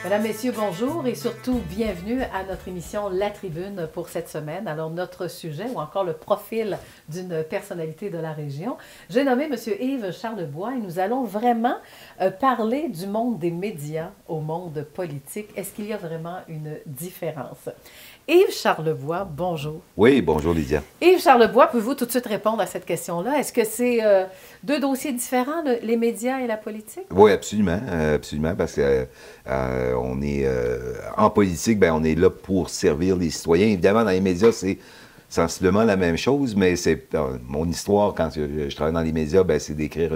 Mesdames, Messieurs, bonjour et surtout bienvenue à notre émission La Tribune pour cette semaine. Alors, notre sujet ou encore le profil d'une personnalité de la région. J'ai nommé M. Yves Charlebois et nous allons vraiment parler du monde des médias au monde politique. Est-ce qu'il y a vraiment une différence? Yves Charlebois, bonjour. Oui, bonjour Lydia. Yves Charlebois, pouvez-vous tout de suite répondre à cette question-là? Est-ce que c'est deux dossiers différents, les médias et la politique? Oui, absolument, absolument, parce que on est en politique, ben on est là pour servir les citoyens. Évidemment, dans les médias, c'est sensiblement la même chose, mais c'est mon histoire quand je travaille dans les médias, ben, c'est d'écrire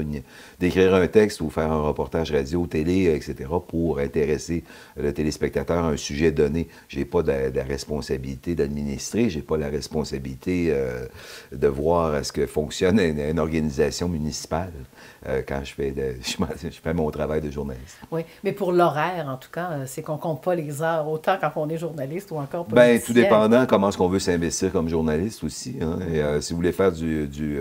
un texte ou faire un reportage radio, télé, etc. pour intéresser le téléspectateur à un sujet donné. J'ai pas de responsabilité d'administrer, j'ai pas la responsabilité de voir est-ce que fonctionne une organisation municipale quand je fais mon travail de journaliste. Oui, mais pour l'horaire, en tout cas, c'est qu'on compte pas les heures, autant quand on est journaliste ou encore politicien. Bien, tout dépendant comment est-ce qu'on veut s'investir comme journaliste aussi. Hein. Et, si vous voulez faire du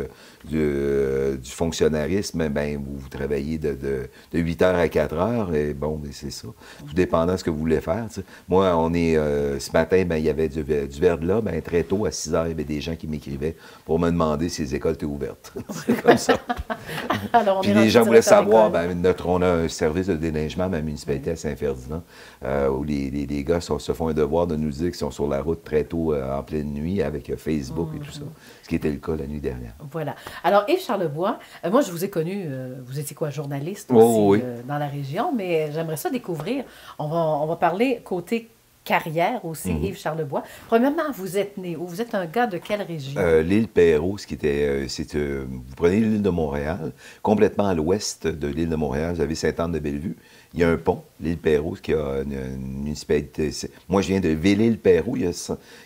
fonctionnarisme, ben, vous travaillez de 8 heures à 4 heures, et bon, c'est ça. Tout dépendant de ce que vous voulez faire. T'sais. Moi, ce matin, ben, il y avait du verglas, ben, très tôt, à 6 heures, il y avait des gens qui m'écrivaient pour me demander si les écoles étaient ouvertes. C'est comme ça. Alors, puis les gens voulaient savoir, ben, on a un service de déneigement à la municipalité à Saint-Ferdinand, où les gars se font un devoir de nous dire qu'ils sont sur la route très tôt en pleine nuit avec Facebook et tout ça, ce qui était le cas la nuit dernière. Voilà. Alors, Yves Charlebois, moi, je vous ai connu, vous étiez quoi, journaliste aussi oui. Dans la région, mais j'aimerais ça découvrir. On va parler côté carrière aussi, Yves Charlebois. Premièrement, vous êtes né où? Vous êtes un gars de quelle région? L'île Perrot, vous prenez l'île de Montréal, complètement à l'ouest de l'île de Montréal, vous avez Sainte-Anne-de-Bellevue. Il y a un pont, l'île Perrot, qui a une municipalité. Moi, je viens de Ville-Île-Perrot. Il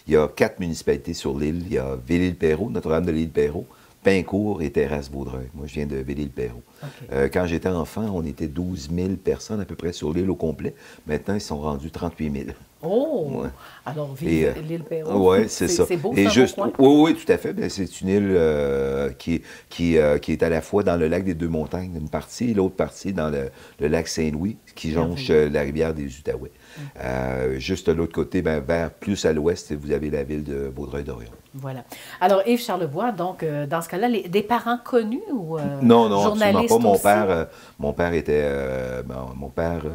y a 4 municipalités sur l'île. Il y a Ville-Île-Perrot, Notre-Dame de l'île Perrot, Pincourt et Terrasse-Vaudreuil. Moi, je viens de Ville-Île-Perrot. Okay. Quand j'étais enfant, on était 12 000 personnes à peu près sur l'île au complet. Maintenant, ils sont rendus 38 000. Oh! Ouais. Alors, l'île Perrot. Oui, c'est ça. C'est beau, et ça, juste, oui, tout à fait. Bien, c'est une île qui est à la fois dans le lac des Deux-Montagnes, une partie, et l'autre partie dans le lac Saint-Louis, qui jonche la rivière des Outaouais. Juste de l'autre côté, ben, vers plus à l'ouest, vous avez la ville de Vaudreuil-Dorion. Voilà. Alors, Yves Charlebois, donc, dans ce cas-là, des parents connus ou non, journalistes absolument pas. Mon père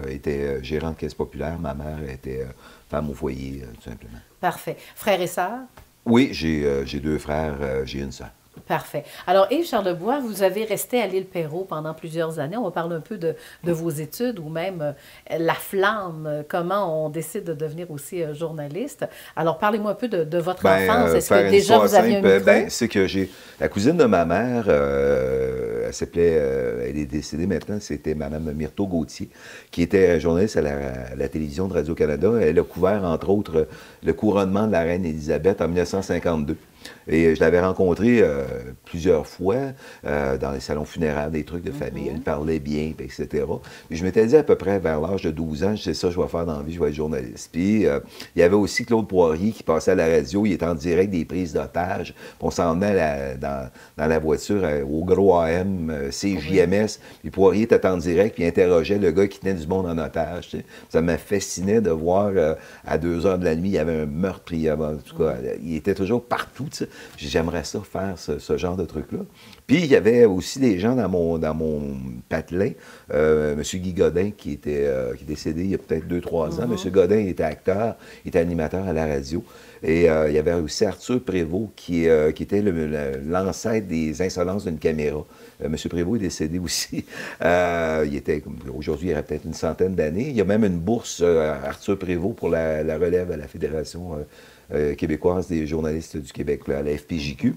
était gérant de caisse populaire. Ma mère était femme au foyer, tout simplement. Parfait. Frères et sœurs? Oui, j'ai 2 frères, j'ai une sœur. Parfait. Alors, Yves Charlebois, vous avez resté à l'île Perrot pendant plusieurs années. On va parler un peu de vos études ou même la flamme, comment on décide de devenir aussi journaliste. Alors, parlez-moi un peu de votre enfance. Est-ce que déjà vous aviez un micro? C'est que j'ai... La cousine de ma mère, elle s'appelait... elle est décédée maintenant, c'était Mme Myrto Gauthier, qui était journaliste à la télévision de Radio-Canada. Elle a couvert, entre autres, le couronnement de la reine Élisabeth en 1952. Et je l'avais rencontrée plusieurs fois dans les salons funéraires, des trucs de famille. Elle parlait bien, etc. Puis je m'étais dit à peu près vers l'âge de 12 ans, je sais ça, je vais faire dans la vie, je vais être journaliste. Puis il y avait aussi Claude Poirier qui passait à la radio, il était en direct des prises d'otages. On s'en venait dans la voiture au gros AM, CJMS. Puis Poirier était en direct, puis il interrogeait le gars qui tenait du monde en otage. Tu sais. Ça m'a fasciné de voir à 2 heures de la nuit, il y avait un meurtre, en tout cas, il était toujours partout. J'aimerais ça faire ce genre de truc-là. Puis, il y avait aussi des gens dans mon patelin. M. Guy Godin, qui est décédé il y a peut-être 2-3 ans. M. Godin était acteur, il était animateur à la radio. Et il y avait aussi Arthur Prévost, qui était l'ancêtre des insolences d'une caméra. M. Prévost est décédé aussi. Aujourd'hui, il aurait peut-être une centaine d'années. Il y a même une bourse Arthur Prévost pour la relève à la Fédération québécoise des journalistes du Québec, là, à la FPJQ.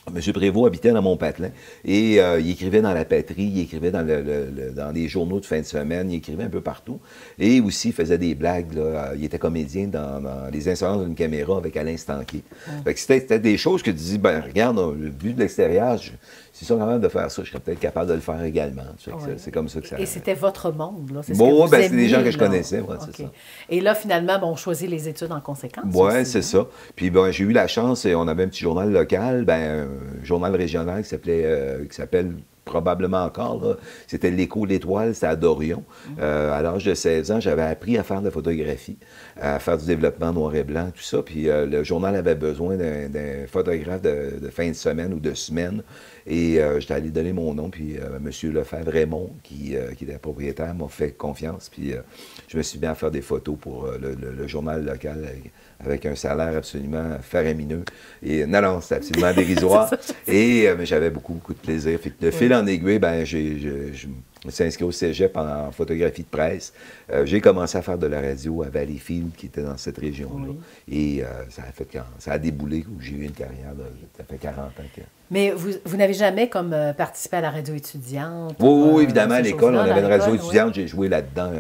M. Prévost habitait dans mon patelin et il écrivait dans La Patrie, il écrivait dans les journaux de fin de semaine, il écrivait un peu partout. Et aussi, il faisait des blagues. Là. Il était comédien dans Les insolences d'une caméra avec Alain Stanquier. C'était des choses que tu dis, ben regarde, vu de l'extérieur, c'est ça quand même de faire ça, je serais peut-être capable de le faire également. C'est comme ça que ça... Et c'était votre monde, là? Bon, ben, c'est des gens que je connaissais, ouais, c'est ça. Et là, finalement, on choisit les études en conséquence. Oui, c'est ça. Puis ben, j'ai eu la chance, on avait un petit journal local, un journal régional qui s'appelle probablement encore, là, c'était l'Écho de l'Étoile, c'était à Dorion. À l'âge de 16 ans, j'avais appris à faire de la photographie, à faire du développement noir et blanc, tout ça. Puis le journal avait besoin d'un photographe de fin de semaine ou de semaine. Et j'étais allé donner mon nom, puis M. Lefebvre-Raymond, qui était propriétaire, m'a fait confiance. Puis je me suis mis à faire des photos pour le journal local avec un salaire absolument faramineux. Et non, c'était absolument dérisoire. Et mais j'avais beaucoup de plaisir. Fait que de fil en aiguille, ben, je me suis inscrit au cégep en photographie de presse. J'ai commencé à faire de la radio à Valleyfield, qui était dans cette région-là. Oui. Et ça a déboulé, où j'ai eu une carrière, là, ça fait 40 ans que... Mais vous n'avez jamais comme participé à la radio étudiante? Oui, évidemment, à l'école, on avait une radio étudiante, oui. J'ai joué là-dedans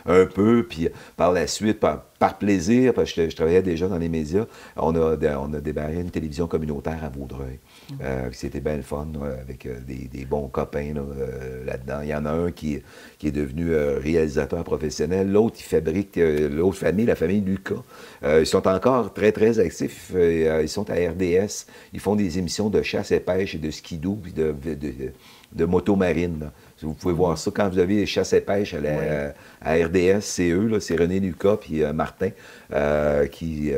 un peu, puis par la suite, par plaisir, parce que je travaillais déjà dans les médias, on a démarré une télévision communautaire à Vaudreuil. C'était bien le fun, avec des bons copains là-dedans. Il y en a un qui est devenu réalisateur professionnel, l'autre, il fabrique, l'autre famille, la famille Lucas. Ils sont encore très, très actifs. Ils sont à RDS. Ils font des émissions de chasse et pêche et de skidoo, puis de moto marine. Là. Vous pouvez voir ça quand vous avez chasse et pêche à RDS, c'est eux, c'est René Lucas puis Martin qui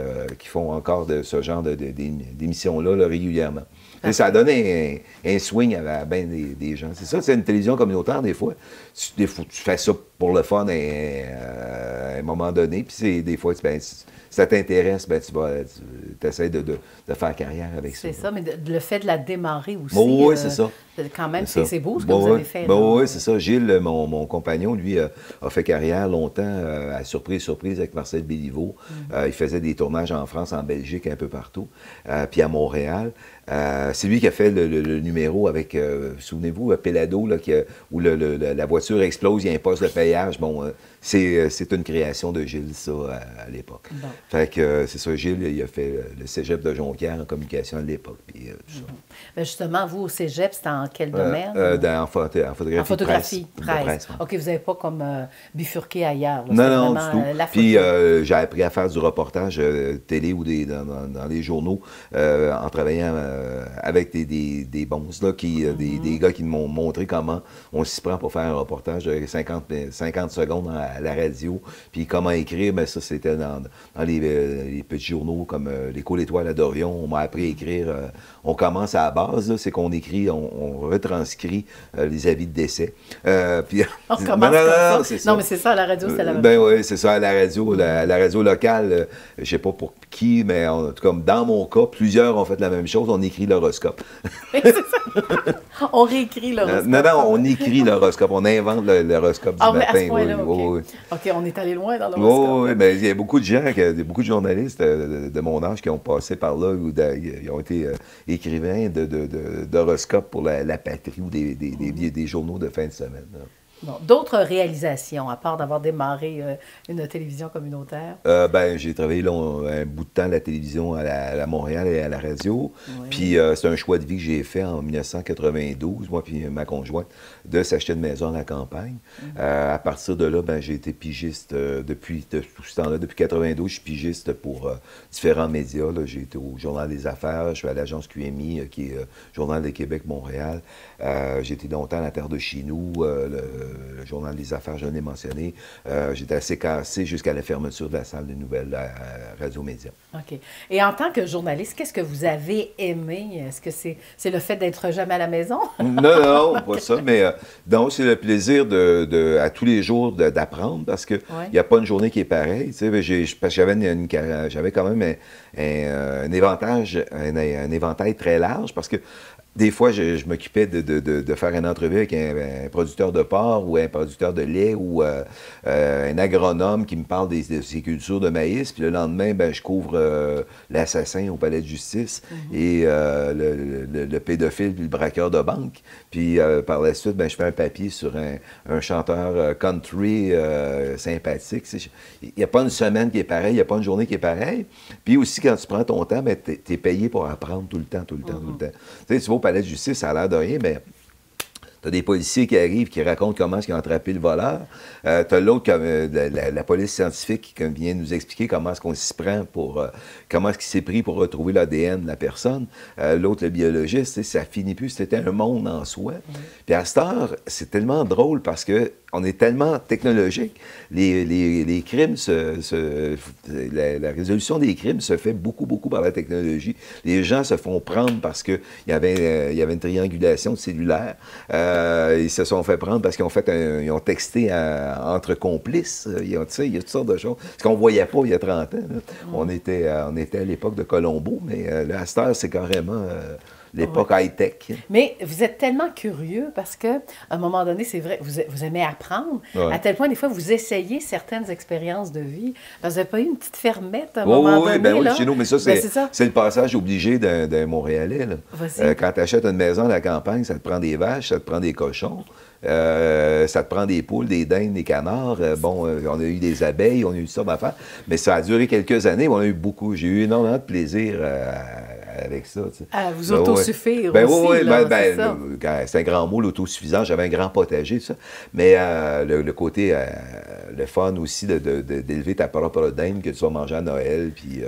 font encore de ce genre d'émissions-là régulièrement. Et ça a donné un swing à bien des gens. C'est ça, c'est une télévision communautaire, des fois. Tu fais ça pour le fun à un moment donné, puis des fois, ben, si ça t'intéresse, ben, tu essaies de faire carrière avec ça. C'est ça, mais le fait de la démarrer aussi. Oui, c'est ça. Quand même, c'est beau ce que vous avez fait. Oui, c'est ça. Gilles, mon compagnon, lui, a fait carrière longtemps à Surprise avec Marcel Béliveau. Il faisait des tournages en France, en Belgique, un peu partout, puis à Montréal. C'est lui qui a fait le numéro avec, souvenez-vous, Pelado, là, où la voiture explose, il y a un poste de payage. Bon, c'est une création de Gilles, ça, à l'époque. Bon. Fait que c'est ça, Gilles, il a fait le cégep de Jonquière en communication à l'époque, puis tout ça. Ben justement, vous, au cégep, c'était en quel domaine? En photographie de presse. OK, vous n'avez pas comme bifurqué ailleurs. Là, non, du tout. Puis j'ai appris à faire du reportage télé ou dans les journaux en travaillant avec des bons, là, des gars qui m'ont montré comment on s'y prend pour faire un reportage de 50 secondes à la radio. Puis comment écrire, bien ça, c'était dans les petits journaux comme l'Écho de l'Étoile à Dorion. On m'a appris à écrire. On commence à la base, c'est qu'on écrit, on retranscrit les avis de décès. Puis, on commence comme ça. Non, mais c'est ça, à la radio, c'est la même chose. Ben oui, c'est ça, à la radio, la radio locale, je ne sais pas pour qui, mais en tout cas, dans mon cas, plusieurs ont fait la même chose, on écrit l'horoscope. C'est ça. On réécrit l'horoscope. Non, on écrit l'horoscope, on invente l'horoscope du matin. À ce point-là, oui. OK, on est allé loin dans l'horoscope. Oui, mais il y a beaucoup de gens, beaucoup de journalistes de mon âge qui ont passé par là, ou ils ont été écrivains d'horoscopes pour la patrie ou des journaux de fin de semaine. Là. Bon, d'autres réalisations, à part d'avoir démarré une télévision communautaire? J'ai travaillé un bout de temps à la télévision à Montréal et à la radio. Oui. Puis c'est un choix de vie que j'ai fait en 1992, moi puis ma conjointe, de s'acheter une maison à la campagne. À partir de là, j'ai été pigiste depuis tout ce temps-là. Depuis 1992, je suis pigiste pour différents médias. J'ai été au Journal des Affaires, je suis à l'agence QMI, qui est Journal de Québec-Montréal. J'ai été longtemps à la Terre de chez nous, le Journal des Affaires, je l'ai mentionné. J'étais assez cassé jusqu'à la fermeture de la salle de nouvelles à Radio-Média. OK. Et en tant que journaliste, qu'est-ce que vous avez aimé? Est-ce que c'est le fait d'être jamais à la maison? Non, pas ça, mais donc c'est le plaisir à tous les jours d'apprendre, parce qu'il n'y a pas une journée qui est pareille. Parce que j'avais quand même un éventail très large, parce que des fois, je m'occupais de faire une entrevue avec un producteur de porc ou un producteur de lait ou un agronome qui me parle de ses cultures de maïs. Puis le lendemain, je couvre l'assassin au palais de justice et le pédophile puis le braqueur de banque. Puis par la suite, je fais un papier sur un chanteur country sympathique. Il n'y a pas une semaine qui est pareille, il n'y a pas une journée qui est pareille. Puis aussi, quand tu prends ton temps, tu es payé pour apprendre tout le temps. Tu sais, tu vas au palais de justice, ça a l'air de rien, mais Tu as des policiers qui arrivent, qui racontent comment ils ont attrapé le voleur. Tu as l'autre, la police scientifique, qui vient nous expliquer comment est-ce qu'on s'y prend pour... comment est-ce qu'il s'est pris pour retrouver l'ADN de la personne. L'autre, le biologiste, ça finit plus. C'était un monde en soi. Puis à cette heure, c'est tellement drôle parce que on est tellement technologique. Les crimes, la résolution des crimes se fait beaucoup, beaucoup par la technologie. Les gens se font prendre parce qu'il y avait une triangulation de cellulaire. Ils se sont fait prendre parce qu'ils ils ont texté entre complices. Il y a toutes sortes de choses. Ce qu'on ne voyait pas il y a 30 ans. On était à l'époque de Colombo, mais là, à cette heure, c'est carrément... l'époque high-tech. Mais vous êtes tellement curieux parce qu'à un moment donné, c'est vrai, vous aimez apprendre, à tel point, des fois, vous essayez certaines expériences de vie. Parce que vous n'avez pas eu une petite fermette à un moment donné, ben là? Oui, chez nous, mais ça, c'est le passage obligé d'un Montréalais. Quand tu achètes une maison à la campagne, ça te prend des vaches, ça te prend des cochons. Ça te prend des poules, des dindes, des canards. On a eu des abeilles, on a eu ça d'affaires. Mais ça a duré quelques années. J'ai eu énormément de plaisir avec ça. Tu sais. À vous autosuffire aussi. C'est un grand mot, l'autosuffisance. J'avais un grand potager, ça. Mais le côté, le fun aussi d'élever ta propre dinde que tu vas manger à Noël. Puis,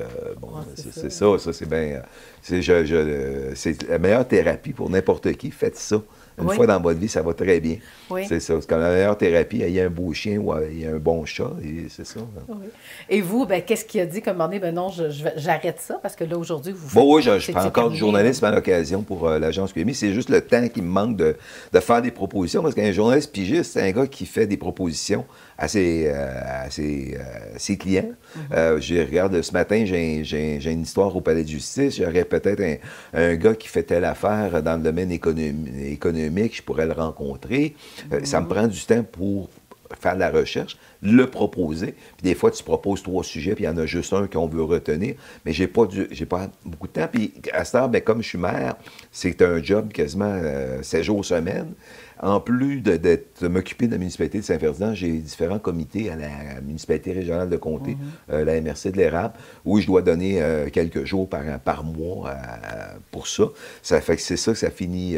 c'est ça. Ça, c'est bien... c'est la meilleure thérapie pour n'importe qui. Faites ça. Une fois dans votre vie, ça va très bien. Oui. C'est ça. C'est comme la meilleure thérapie. Il y a un beau chien ou il y a un bon chat, et c'est ça. Oui. Et vous, qu'est-ce qui a dit comme année? Non, j'arrête ça, parce que là, aujourd'hui, vous faites... Oui, je fais encore du journalisme à l'occasion pour l'agence QMI. C'est juste le temps qui me manque de faire des propositions, parce qu'un journaliste pigiste, c'est un gars qui fait des propositions à ses clients. Je regarde, ce matin, j'ai une histoire au palais de justice. J'aurais peut-être un gars qui fait telle affaire dans le domaine économique, je pourrais le rencontrer. Ça me prend du temps pour faire de la recherche, le proposer. Puis des fois, tu proposes 3 sujets, puis il y en a juste un qu'on veut retenir. Mais j'ai pas beaucoup de temps. Puis à cette heure, comme je suis maire, c'est un job quasiment 7 jours semaine. En plus de m'occuper de la municipalité de Saint-Ferdinand, j'ai différents comités à la municipalité régionale de comté, la MRC de l'Érable, où je dois donner quelques jours par mois pour ça. Ça fait que c'est ça que ça finit.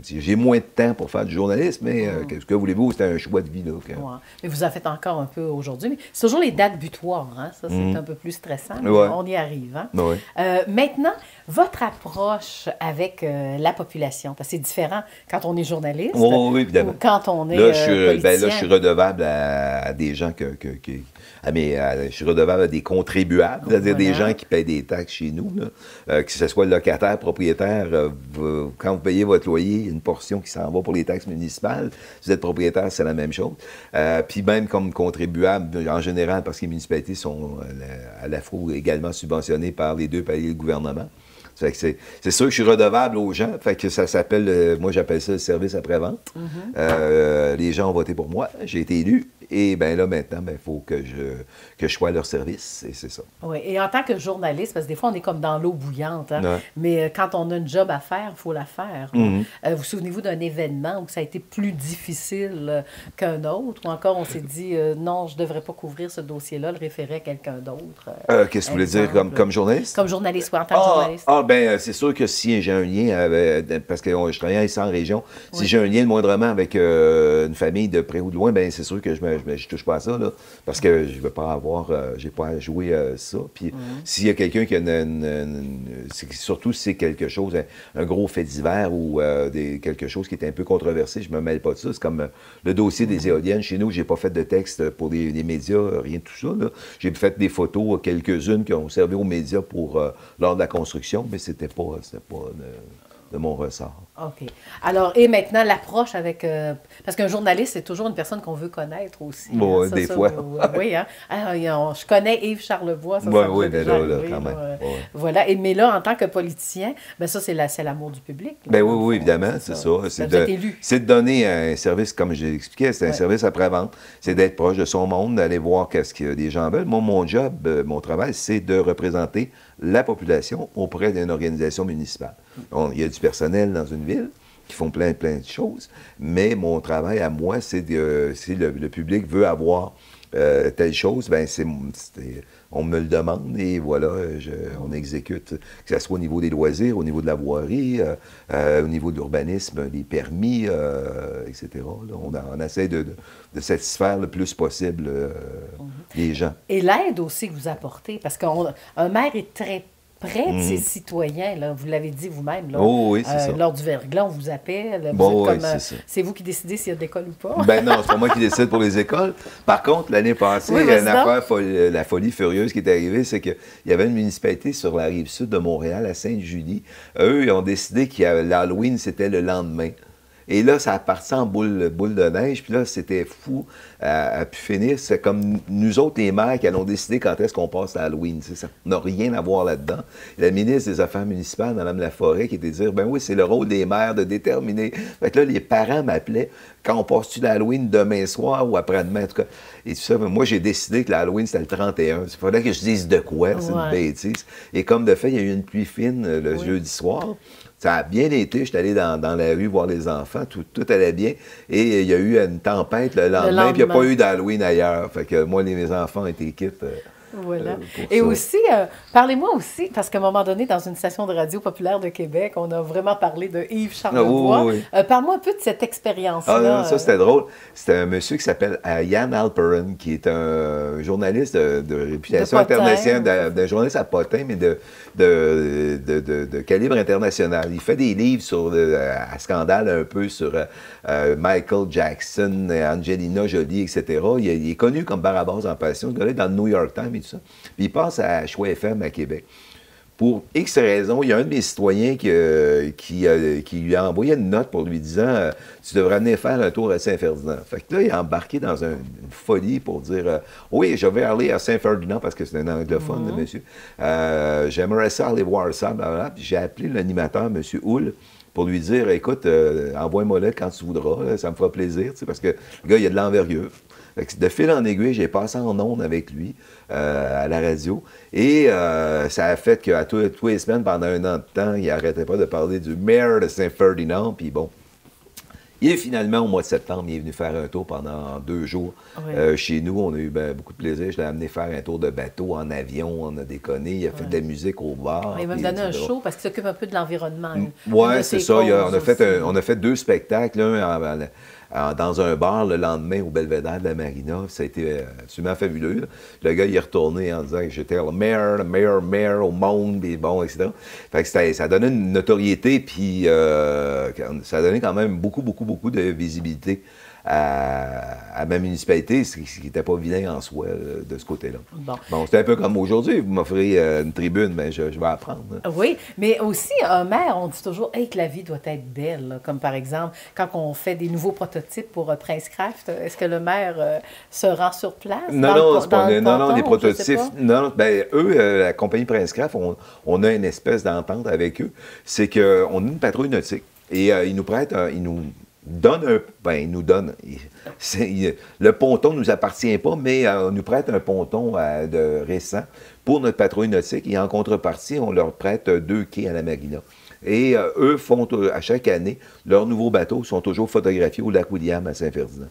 J'ai moins de temps pour faire du journalisme, mais ce que voulez-vous, c'est un choix de vie. Là, Mais vous en faites encore un peu aujourd'hui. Mais c'est toujours les dates butoirs. Hein? Ça, c'est un peu plus stressant. Mais on y arrive. Hein? Maintenant, votre approche avec la population, parce que c'est différent quand on est journaliste. Oui, évidemment. Ou quand on est politicien. Là, je suis redevable à des gens je suis redevable à des contribuables, c'est-à-dire des gens qui payent des taxes chez nous, là, que ce soit locataire, propriétaire. Quand vous payez votre loyer, il y a une portion qui s'en va pour les taxes municipales. Si vous êtes propriétaire, c'est la même chose. Puis même comme contribuable, en général, parce que les municipalités sont à la fois également subventionnées par les 2 paliers de gouvernement. C'est sûr que je suis redevable aux gens. Fait que ça s'appelle, moi j'appelle ça le service après-vente. Les gens ont voté pour moi, j'ai été élu. Et bien là, maintenant, il faut que je sois à leur service, et c'est ça. Oui, et en tant que journaliste, parce que des fois, on est comme dans l'eau bouillante, hein? Mais quand on a une job à faire, il faut la faire. Vous souvenez-vous d'un événement où ça a été plus difficile qu'un autre, ou encore on s'est dit, non, je ne devrais pas couvrir ce dossier-là, le référer à quelqu'un d'autre? Qu'est-ce que vous voulez dire, comme journaliste? Comme journaliste, oui, en tant que journaliste. C'est sûr que si j'ai un lien, parce que je travaille ici en région, si j'ai un lien moindrement avec une famille de près ou de loin, c'est sûr que je touche pas à ça, là, parce que je ne veux pas avoir, j'ai pas à jouer ça. Puis s'il y a quelqu'un qui a surtout si c'est quelque chose, un gros fait divers ou quelque chose qui est un peu controversé, je me mêle pas de ça. C'est comme le dossier des éoliennes. Chez nous, j'ai pas fait de texte pour les médias, rien de tout ça, là. J'ai fait des photos, quelques-unes qui ont servi aux médias lors de la construction, mais c'était pas de mon ressort. OK. Alors, et maintenant, l'approche avec... parce qu'un journaliste, c'est toujours une personne qu'on veut connaître aussi. Bon, des fois. Oui, hein? Alors, je connais Yves Charlebois. Oui, mais là, quand même. Voilà. Mais là, en tant que politicien, ça, c'est l'amour du public. Là, oui, évidemment, c'est ça. C'est de donner un service, comme j'ai expliqué, c'est un service après-vente. C'est d'être proche de son monde, d'aller voir qu'est-ce que les gens veulent. Moi, mon job, mon travail, c'est de représenter la population auprès d'une organisation municipale. Il y a du personnel dans une ville qui font plein de choses, mais mon travail à moi, c'est le public veut avoir telle chose, ben on me le demande et voilà, on exécute, que ce soit au niveau des loisirs, au niveau de la voirie, au niveau de l'urbanisme, les permis, etc. Là, on essaie de satisfaire le plus possible les gens. Et l'aide aussi que vous apportez, parce qu'un maire est très près de ses citoyens, là, vous l'avez dit vous-même, là, oui, c'est ça. Lors du verglas, on vous appelle, Bon, oui, c'est vous qui décidez s'il y a de l'école ou pas. Ben non, c'est pas moi qui décide pour les écoles. Par contre, l'année passée, oui, une affaire, la folie furieuse qui est arrivée, c'est qu'il y avait une municipalité sur la rive sud de Montréal, à Sainte-Julie. Eux, ils ont décidé que l'Halloween, c'était le lendemain. Et là, ça a parti en boule de neige, puis là, c'était fou à pu finir. C'est comme nous autres, les maires, qui allons décider quand est-ce qu'on passe à Halloween. Ça n'a rien à voir là-dedans. La ministre des Affaires municipales, Mme Laforêt, qui était dire, ben oui, c'est le rôle des maires de déterminer. Fait que là, les parents m'appelaient, quand on passe-tu l'Halloween demain soir ou après-demain, en tout cas. Et tout ça, moi, j'ai décidé que l'Halloween, c'était le 31. Il fallait que je dise de quoi, c'est une bêtise. Et comme de fait, il y a eu une pluie fine le jeudi soir. Ça a bien été. J'étais allé dans la rue voir les enfants. Tout allait bien. Et il y a eu une tempête le lendemain. Puis il n'y a pas eu d'Halloween ailleurs. Fait que moi, mes enfants étaient quittes. Voilà. Et ça. Aussi, parlez-moi aussi, parce qu'à un moment donné, dans une station de radio populaire de Québec, on a vraiment parlé de Yves Charlebois. Oui. Parle-moi un peu de cette expérience-là. Ça, c'était drôle. C'était un monsieur qui s'appelle Yann Alperin, qui est un journaliste de réputation internationale, d'un journaliste à Potin, mais de calibre international. Il fait des livres à scandale un peu sur Michael Jackson, Angelina Jolie, etc. Il est connu comme Barabas en passion. Ce gars-là, dans le New York Times et tout ça. Puis il passe à Choix FM à Québec. Pour X raisons, il y a un de mes citoyens qui lui a envoyé une note pour lui disant tu devrais venir faire un tour à Saint-Ferdinand. Fait que là, il a embarqué dans une folie pour dire oui, je vais aller à Saint-Ferdinand parce que c'est un anglophone, le monsieur. J'aimerais ça aller voir ça, blablabla. Puis j'ai appelé l'animateur, M. Houle, pour lui dire écoute, envoie-moi-le quand tu voudras, là, ça me fera plaisir, parce que le gars, il a de l'envergure. De fil en aiguille, j'ai passé en ondes avec lui à la radio. Et ça a fait qu'à toutes les semaines, pendant un an de temps, il n'arrêtait pas de parler du maire de Saint-Ferdinand. Puis bon. Et finalement, au mois de septembre, il est venu faire un tour pendant 2 jours chez nous. On a eu beaucoup de plaisir. Je l'ai amené faire un tour de bateau en avion. On a déconné. Il a fait de la musique au bar. Il m'a donné un show parce qu'il s'occupe un peu de l'environnement. Oui, c'est ça. On a fait 2 spectacles. Dans un bar le lendemain au Belvédère de la Marina. Ça a été absolument fabuleux. Là. Le gars, il est retourné en disant que j'étais le meilleur au monde, et bon, etc. Fait que ça donnait une notoriété, puis ça a donné quand même beaucoup de visibilité à ma municipalité, ce qui n'était pas vilain en soi de ce côté-là. Bon, c'était un peu comme aujourd'hui, vous m'offrez une tribune, mais je vais apprendre. Hein. Oui, mais aussi, un maire, on dit toujours que la vie doit être belle, là, comme par exemple, quand on fait des nouveaux prototypes pour Prince Craft, est-ce que le maire se rend sur place? Non, des prototypes. Non, ben, eux, la compagnie Prince Craft, on a une espèce d'entente avec eux. C'est qu'on a une patrouille nautique et ils nous prêtent, ils nous donnent le ponton ne nous appartient pas, mais on nous prête un ponton de récent pour notre patrouille nautique et en contrepartie, on leur prête 2 quais à la Marina. Et eux font, à chaque année, leurs nouveaux bateaux sont toujours photographiés au lac William à Saint-Ferdinand.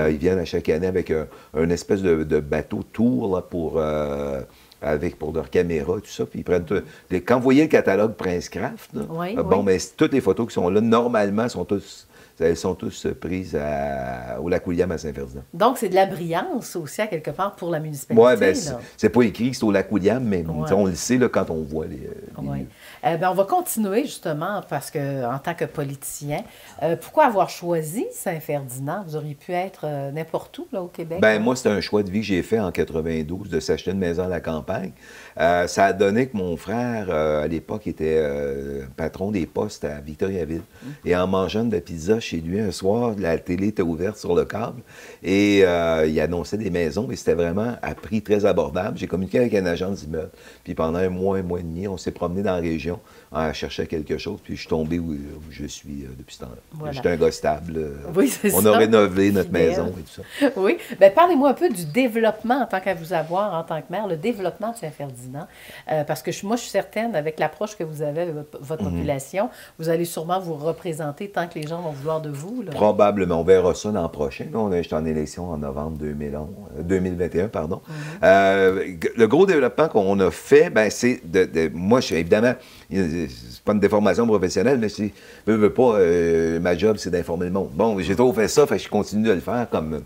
Ils viennent à chaque année avec un espèce de bateau tour là, pour leur caméra, tout ça, puis ils prennent quand vous voyez le catalogue Prince Craft, mais toutes les photos qui sont là, normalement, elles sont tous prises au lac William à Saint-Ferdinand. Donc, c'est de la brillance aussi, à quelque part, pour la municipalité. Oui, bien, c'est pas écrit que c'est au lac William, mais on le sait là, quand on voit les lieux. On va continuer, justement, parce que en tant que politicien, pourquoi avoir choisi Saint-Ferdinand? Vous auriez pu être n'importe où, là, au Québec? Bien, moi, c'est un choix de vie que j'ai fait en 92, de s'acheter une maison à la campagne. Ça a donné que mon frère, à l'époque, était patron des postes à Victoriaville. Et en mangeant de la pizza chez lui un soir, la télé était ouverte sur le câble et il annonçait des maisons, mais c'était vraiment à prix très abordable. J'ai communiqué avec un agent d'immeuble. Puis pendant un mois et demi, on s'est promené dans la région. région, cherchant quelque chose, puis je suis tombé où je suis depuis ce temps-là. Voilà. J'étais un gars stable. Oui, c'est on ça. a rénové notre Fidèle. maison et tout ça. Oui. Bien, parlez-moi un peu du développement en tant qu'à vous avoir, en tant que maire, le développement de Saint-Ferdinand. Parce que moi, je suis certaine, avec l'approche que vous avez avec votre population, vous allez sûrement vous représenter tant que les gens vont vouloir de vous. Là. Probablement. On verra ça l'an prochain. Là, j'étais en élection en novembre 2021. Pardon. Le gros développement qu'on a fait, ben, c'est moi, évidemment, c'est pas une déformation professionnelle, mais je veux pas, ma job, c'est d'informer le monde. Bon, j'ai trop fait ça, fait que je continue de le faire comme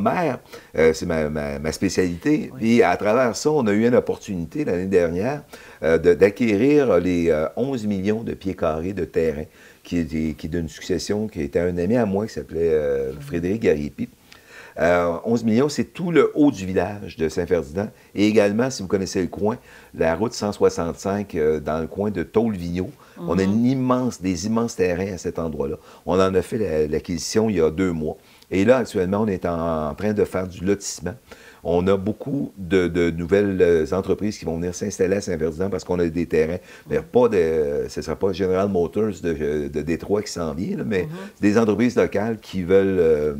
maire. C'est ma spécialité. Oui. Puis à travers ça, on a eu une opportunité l'année dernière d'acquérir les 11 millions de pieds carrés de terrain qui est d'une succession qui était un ami à moi qui s'appelait Frédéric Garipi. 11 millions, c'est tout le haut du village de Saint-Ferdinand. Et également, si vous connaissez le coin, la route 165 dans le coin de Tôle-Vigneault. On a des immenses terrains à cet endroit-là. On en a fait l'acquisition il y a 2 mois. Et là, actuellement, on est en train de faire du lotissement. On a beaucoup de nouvelles entreprises qui vont venir s'installer à Saint-Ferdinand parce qu'on a des terrains. Mais ce ne sera pas General Motors de Détroit qui s'en vient, là, mais des entreprises locales qui veulent...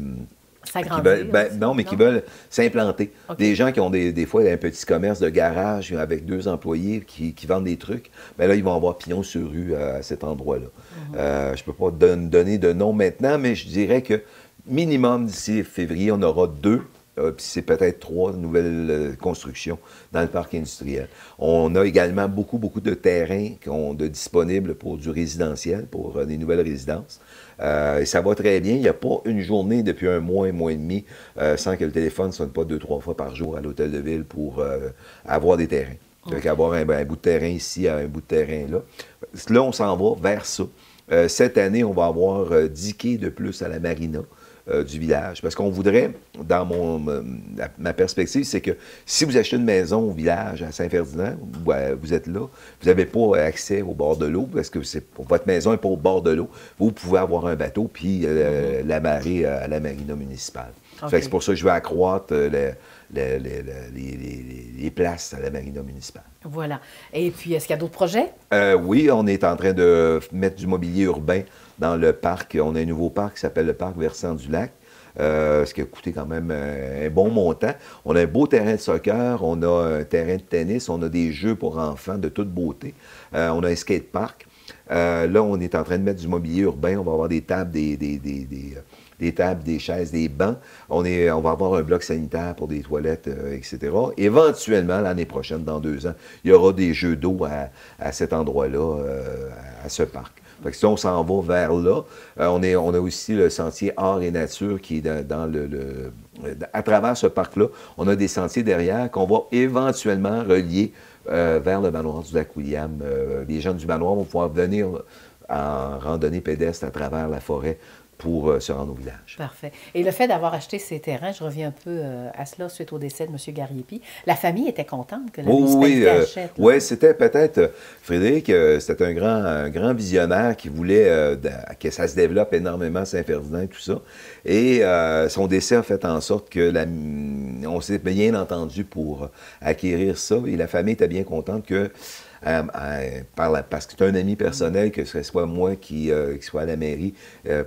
qui veulent s'implanter. Okay. Des gens qui ont des fois un petit commerce de garage avec 2 employés qui vendent des trucs, bien là, ils vont avoir pignon sur rue à cet endroit-là. Je ne peux pas donner de nom maintenant, mais je dirais que minimum d'ici février, on aura 2. Puis c'est peut-être 3 nouvelles constructions dans le parc industriel. On a également beaucoup de terrains disponibles pour du résidentiel, pour des nouvelles résidences. Et ça va très bien. Il n'y a pas une journée depuis un mois et demi sans que le téléphone ne sonne pas 2-3 fois par jour à l'hôtel de ville pour avoir des terrains. Donc, avoir un bout de terrain ici, un bout de terrain là. Là, on s'en va vers ça. Cette année, on va avoir 10 quais de plus à la marina. Du village. Parce qu'on voudrait, dans ma perspective, c'est que si vous achetez une maison au village, à Saint-Ferdinand, vous êtes là, vous n'avez pas accès au bord de l'eau, parce que votre maison n'est pas au bord de l'eau, vous pouvez avoir un bateau puis l'amarrer à la marina municipale. Okay. C'est pour ça que je veux accroître les places à la marina municipale. Voilà. Et puis, est-ce qu'il y a d'autres projets? Oui, on est en train de mettre du mobilier urbain dans le parc. On a un nouveau parc qui s'appelle le parc Versant du Lac, ce qui a coûté quand même un bon montant. On a un beau terrain de soccer, on a un terrain de tennis, on a des jeux pour enfants de toute beauté. On a un skatepark. Là, on est en train de mettre du mobilier urbain. On va avoir des tables, des tables, des chaises, des bancs. On va avoir un bloc sanitaire pour des toilettes, etc. Éventuellement, l'année prochaine, dans 2 ans, il y aura des jeux d'eau à cet endroit-là, à ce parc. Fait que si on s'en va vers là, on a aussi le sentier Art et Nature qui est à travers ce parc-là, on a des sentiers derrière qu'on va éventuellement relier vers le manoir du Lac-William. Les gens du manoir vont pouvoir venir en randonnée pédestre à travers la forêt pour se rendre au village. Parfait. Et le fait d'avoir acheté ces terrains, je reviens un peu à cela suite au décès de M. Gariepi, la famille était contente que la municipalité achète. Oui, c'était peut-être, Frédéric, c'était un grand visionnaire qui voulait que ça se développe énormément à Saint-Ferdinand et tout ça. Et son décès a fait en sorte que on s'est bien entendu pour acquérir ça. Et la famille était bien contente que parce que c'est un ami personnel, que ce soit moi qui soit à la mairie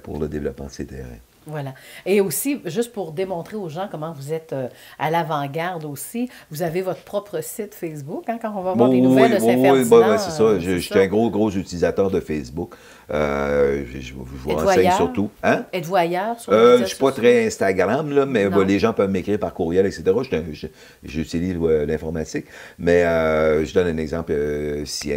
pour le développement de ces terrains. Voilà. Et aussi, juste pour démontrer aux gens comment vous êtes à l'avant-garde aussi, vous avez votre propre site Facebook, hein, quand on va voir des nouvelles de Saint-Ferdinand. Oui, c'est ça. Je suis un gros utilisateur de Facebook. Je vous renseigne surtout. Hein? Êtes-vous ailleurs? Je ne suis pas très Instagram, là, mais les gens peuvent m'écrire par courriel, etc. J'utilise l'informatique. Mais je donne un exemple. Si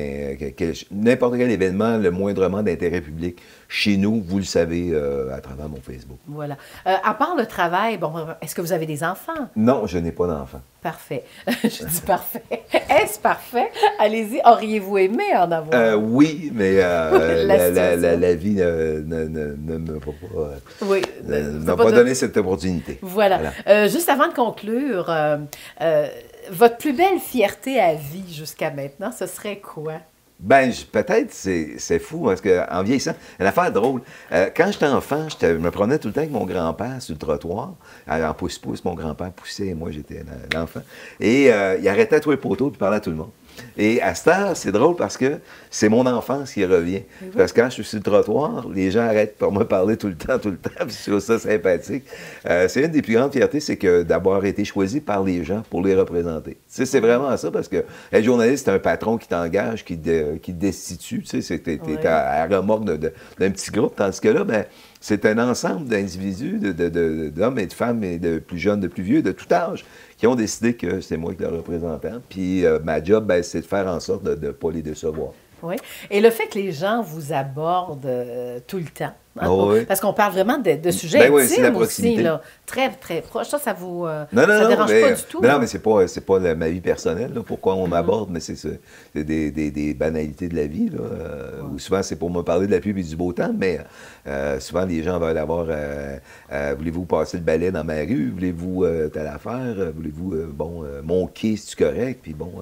n'importe quel événement, le moindrement d'intérêt public, chez nous, vous le savez à travers mon Facebook. Voilà. À part le travail, bon, est-ce que vous avez des enfants? Non, je n'ai pas d'enfants. Parfait. Je dis parfait. Est-ce parfait? Allez-y. Auriez-vous aimé en avoir? Oui, mais la vie ne m'a pas donné cette opportunité. Voilà. Juste avant de conclure, votre plus belle fierté à vie jusqu'à maintenant, ce serait quoi? Ben, peut-être, c'est fou, parce qu'en vieillissant, une affaire drôle. Quand j'étais enfant, je me promenais tout le temps avec mon grand-père sur le trottoir. En pouce-pouce, mon grand-père poussait et moi, j'étais l'enfant. Et il arrêtait à tous les poteaux et parlait à tout le monde. Et à cette heure, c'est drôle parce que c'est mon enfance qui revient. Oui. Parce que quand je suis sur le trottoir, les gens arrêtent pour me parler tout le temps, puis je trouve ça sympathique. C'est une des plus grandes fiertés, c'est que d'avoir été choisi par les gens pour les représenter. Tu sais, c'est vraiment ça, parce que être journaliste, c'est un patron qui t'engage, qui te destitue. Tu sais, t'es à la remorque d'un petit groupe, tandis que là, ben, c'est un ensemble d'individus, d'hommes et de femmes, et de plus jeunes, de plus vieux, de tout âge, qui ont décidé que c'est moi qui le représentant. Puis ma job, ben, c'est de faire en sorte de ne pas les décevoir. Oui. Et le fait que les gens vous abordent tout le temps, hein, Oui. parce qu'on parle vraiment de sujets Ben oui, intimes c'est la aussi, proximité. là, très, très proches. Ça vous Non, ça dérange mais, pas du tout? mais là? non, mais c'est pas ma vie personnelle, là, pourquoi on m'aborde, mais c'est des banalités de la vie. Là, où souvent, c'est pour me parler de la pluie et du beau temps, mais souvent, les gens veulent avoir voulez-vous passer le balai dans ma rue? Voulez-vous telle affaire? Voulez-vous, mon quai, c'est-tu correct? Puis bon.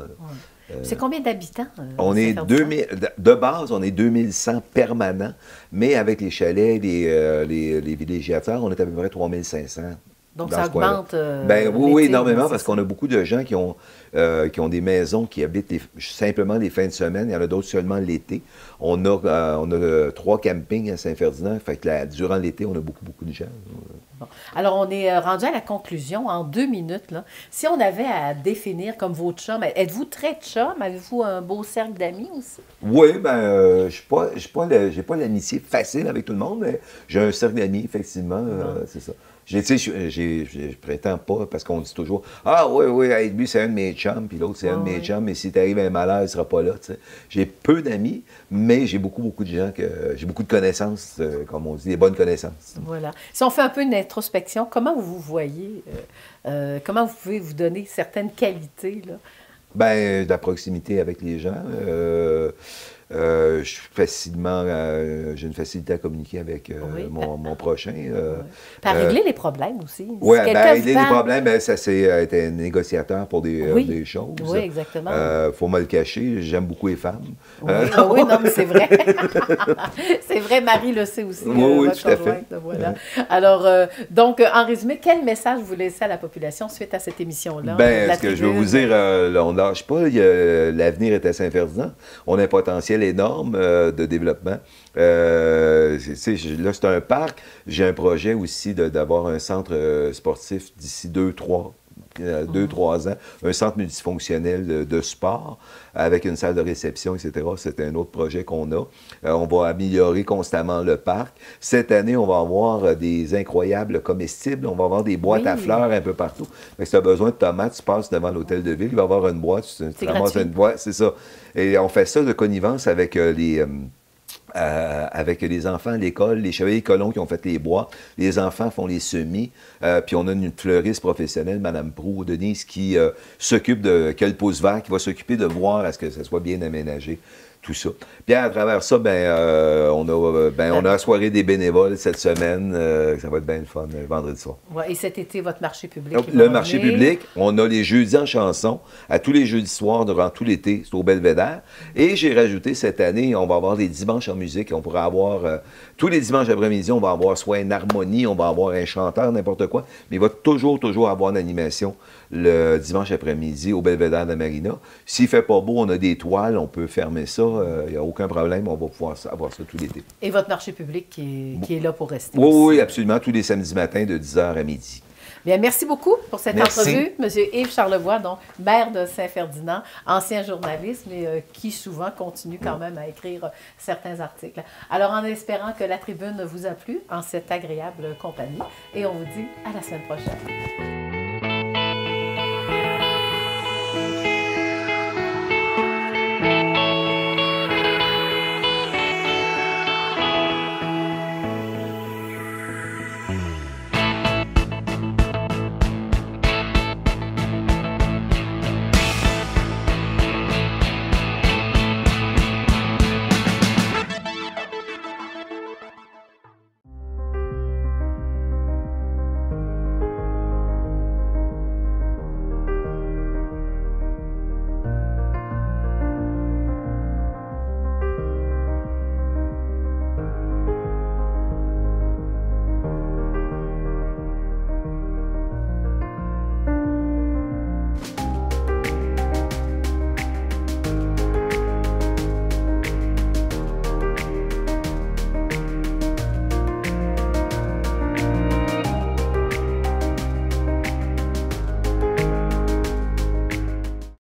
C'est combien d'habitants? On est 2000, de base, on est 2100 permanents, mais avec les chalets, les villégiateurs, on est à peu près 3500. Donc, dans ça ce coin-là. augmente. Ben oui, l'été, énormément, c'est parce ça. qu'on a beaucoup de gens qui ont des maisons, qui habitent simplement les fins de semaine. Il y en a d'autres seulement l'été. On a 3 campings à Saint-Ferdinand. Fait que durant l'été, on a beaucoup, beaucoup de gens. Bon. Alors, on est rendu à la conclusion en 2 minutes. Là. Si on avait à définir comme vos chums, êtes-vous très chum? Avez-vous un beau cercle d'amis aussi? Oui, ben, j'ai pas l'amitié facile avec tout le monde, mais j'ai un cercle d'amis, effectivement, c'est ça. Tu sais, je prétends pas, parce qu'on dit toujours « Ah oui, hey, lui, c'est un de mes chums, puis l'autre, c'est un de mes chums, mais si t'arrives un malheur, il sera pas là. » tu sais. J'ai peu d'amis, mais j'ai beaucoup de gens, j'ai beaucoup de connaissances, comme on dit, des bonnes connaissances. Voilà. Si on fait un peu une introspection, comment vous voyez, comment vous pouvez vous donner certaines qualités, là? Ben, de la proximité avec les gens. Je suis j'ai une facilité à communiquer avec mon prochain. Puis à régler les problèmes aussi. Oui, Si ben, quelqu'un régler vous les parle- problèmes, ben, ça c'est être un négociateur pour des choses. Oui, exactement. Faut me le cacher, j'aime beaucoup les femmes. Oui, non, mais c'est vrai. C'est vrai, Marie le sait aussi. Oui, votre tout à fait. conjointe, voilà. Alors, donc, en résumé, quel message vous laissez à la population suite à cette émission-là? Ben, La ce que je veux tribune? vous dire, là, on ne lâche pas. L'avenir est à Saint-Ferdinand. On a un potentiel énorme de développement. Là, c'est un parc. J'ai un projet aussi d'avoir un centre sportif d'ici 2-3 ans, un centre multifonctionnel de sport avec une salle de réception, etc. C'est un autre projet qu'on a. On va améliorer constamment le parc. Cette année, on va avoir des incroyables comestibles. On va avoir des boîtes à fleurs un peu partout. Si tu as besoin de tomates, tu passes devant l'hôtel de ville, il va y avoir une boîte, tu ramasses une boîte, c'est ça. Et on fait ça de connivence avec les enfants à l'école, les chevaliers colons qui ont fait les bois, les enfants font les semis, puis on a une fleuriste professionnelle, Mme Proulx, Denise, qui s'occupe qui a le pouce vert, qui va s'occuper de voir à ce que ça soit bien aménagé, tout ça. Puis à travers ça, on a la soirée des bénévoles cette semaine, ça va être bien le fun, vendredi soir. Ouais, et cet été, votre marché public. Donc, il va le marché revenir. public, on a les jeudis en chanson, à tous les jeudis soirs durant tout l'été, c'est au Belvédère. Et j'ai rajouté cette année, on va avoir des dimanches en musique. On pourra avoir, tous les dimanches après-midi, on va avoir soit une harmonie, on va avoir un chanteur, n'importe quoi. Mais il va toujours avoir une animation le dimanche après-midi au Belvédère de Marina. S'il ne fait pas beau, on a des toiles, on peut fermer ça. Il n'y a aucun problème, on va pouvoir avoir ça tout l'été. Et votre marché public qui est là pour rester. Oui, aussi. oui, absolument, tous les samedis matins de 10h à midi. Bien, merci beaucoup pour cette Merci. entrevue. Monsieur Yves Charlebois, donc maire de Saint-Ferdinand, ancien journaliste, mais qui souvent continue quand même à écrire certains articles. Alors, en espérant que la tribune vous a plu en cette agréable compagnie, et on vous dit à la semaine prochaine.